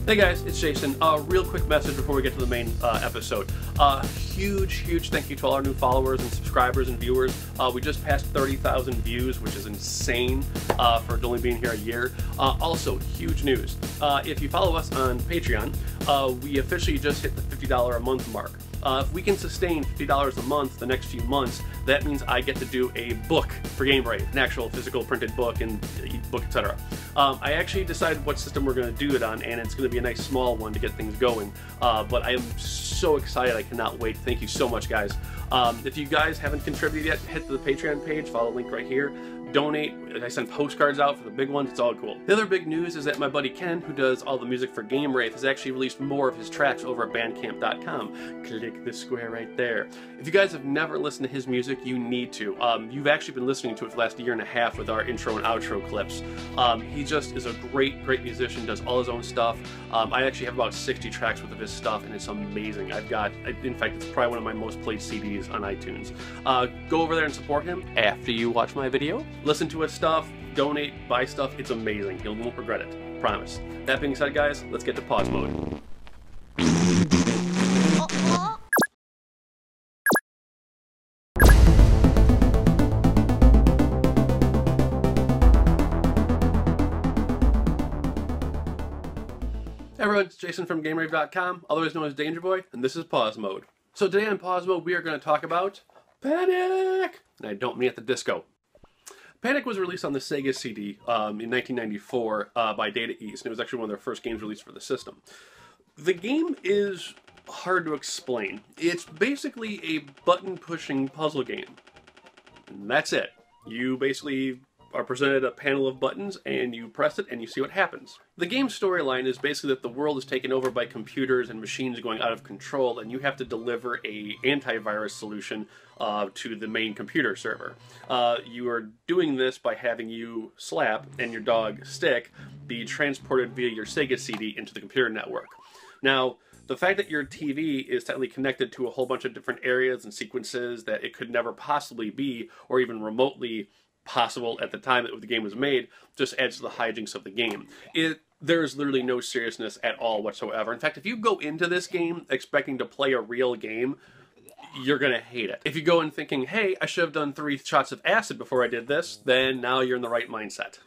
Hey guys, it's Jason. Real quick message before we get to the main episode. Huge thank you to all our new followers and subscribers and viewers. We just passed 30,000 views, which is insane for only being here a year. Also, huge news. If you follow us on Patreon, we officially just hit the $50 a month mark. If we can sustain $50 a month the next few months, that means I get to do a book for GameRave, an actual physical printed book and ebook, etc. I actually decided what system we're going to do it on, and it's going to be a nice small one to get things going. But I am so excited, I cannot wait. Thank you so much, guys. If you guys haven't contributed yet, hit the Patreon page, follow the link right here. Donate. I send postcards out for the big ones. It's all cool. The other big news is that my buddy Ken, who does all the music for GameRave, has actually released more of his tracks over at bandcamp.com. Click the square right there. If you guys have never listened to his music, you need to. You've actually been listening to it for the last year and a half with our intro and outro clips. He just is a great musician, does all his own stuff. I actually have about 60 tracks worth of his stuff, and it's amazing. In fact, it's probably one of my most played CDs on iTunes. Go over there and support him after you watch my video. Listen to his stuff, donate, buy stuff. It's amazing. You won't regret it. Promise. That being said, guys, let's get to pause mode. Hey everyone, it's Jason from GameRave.com, otherwise known as Danger Boy, and this is Pause Mode. So today on Pause Mode, we are going to talk about Panic! And I don't mean at the disco. Panic was released on the Sega CD in 1994 by Data East, and it was actually one of their first games released for the system. The game is hard to explain. It's basically a button-pushing puzzle game. And that's it. You basically are presented a panel of buttons, and you press it, and you see what happens. The game's storyline is basically that the world is taken over by computers and machines going out of control, and you have to deliver a antivirus solution to the main computer server. You are doing this by having you, Slap, and your dog, Stick, be transported via your Sega CD into the computer network. Now, the fact that your TV is technically connected to a whole bunch of different areas and sequences that it could never possibly be, or even remotely possible at the time that the game was made, just adds to the hijinks of the game. There's literally no seriousness at all whatsoever. In fact, if you go into this game expecting to play a real game, you're gonna hate it. If you go in thinking, hey, I should have done 3 shots of acid before I did this, then now you're in the right mindset.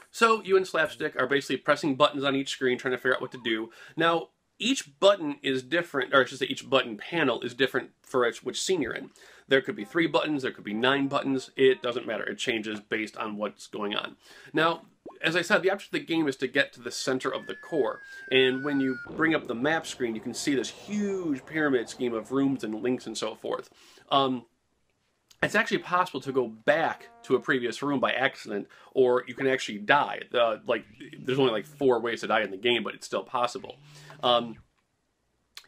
So you and Slapstick are basically pressing buttons on each screen, trying to figure out what to do. Now, each button is different, or I should say each button panel is different for which scene you're in. There could be 3 buttons, there could be 9 buttons, it doesn't matter. It changes based on what's going on. Now, as I said, the object of the game is to get to the center of the core. And when you bring up the map screen, you can see this huge pyramid scheme of rooms and links and so forth. It's actually possible to go back to a previous room by accident, or you can actually die. There's only like 4 ways to die in the game, but it's still possible.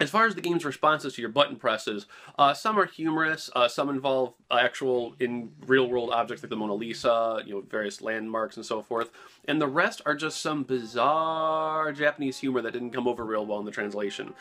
As far as the game's responses to your button presses, some are humorous, some involve actual real-world objects like the Mona Lisa, various landmarks and so forth, and the rest are just some bizarre Japanese humor that didn't come over real well in the translation,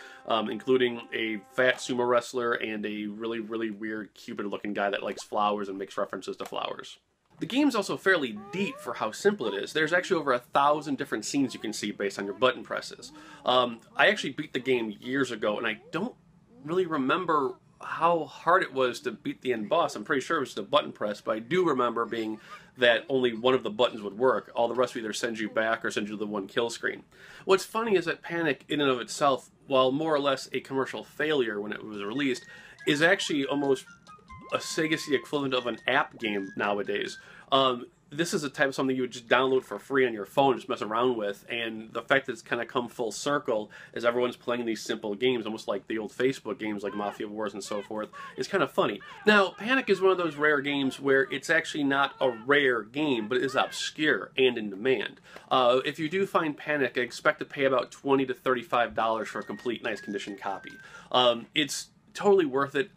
including a fat sumo wrestler and a really weird Cupid-looking guy that likes flowers and makes references to flowers. The game's also fairly deep for how simple it is. There's actually over 1,000 different scenes you can see based on your button presses. I actually beat the game years ago, and I don't really remember how hard it was to beat the end boss. I'm pretty sure it was just a button press, but I do remember being that only one of the buttons would work. All the rest would either send you back or send you to the 1 kill screen. What's funny is that Panic, in and of itself, while more or less a commercial failure when it was released, is actually almost a Sega CD equivalent of an app game nowadays. This is a type of something you would just download for free on your phone, just mess around with, and the fact that it's kind of come full circle as everyone's playing these simple games, almost like the old Facebook games like Mafia Wars and so forth, is kind of funny. Now, Panic is one of those rare games where it's actually not a rare game, but it is obscure and in demand. If you do find Panic, I expect to pay about $20 to $35 for a complete nice condition copy. It's totally worth it.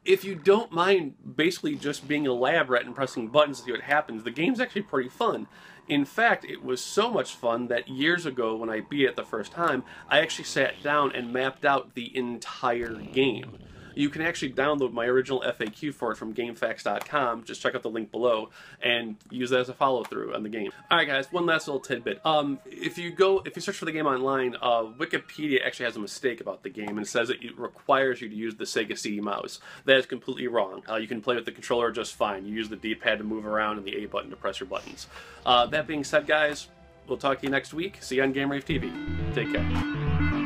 If you don't mind basically just being a lab rat and pressing buttons to see what happens, the game's actually pretty fun. In fact, it was so much fun that years ago when I beat it the first time, I actually sat down and mapped out the entire game. you can actually download my original FAQ for it from GameFAQs.com. Just check out the link below and use that as a follow-through on the game. Alright guys, one last little tidbit. If you search for the game online, Wikipedia actually has a mistake about the game, and it says that it requires you to use the Sega CD mouse. That is completely wrong. You can play with the controller just fine. You use the D-pad to move around and the A button to press your buttons. That being said, guys, we'll talk to you next week. See you on GameRaveTV. Take care.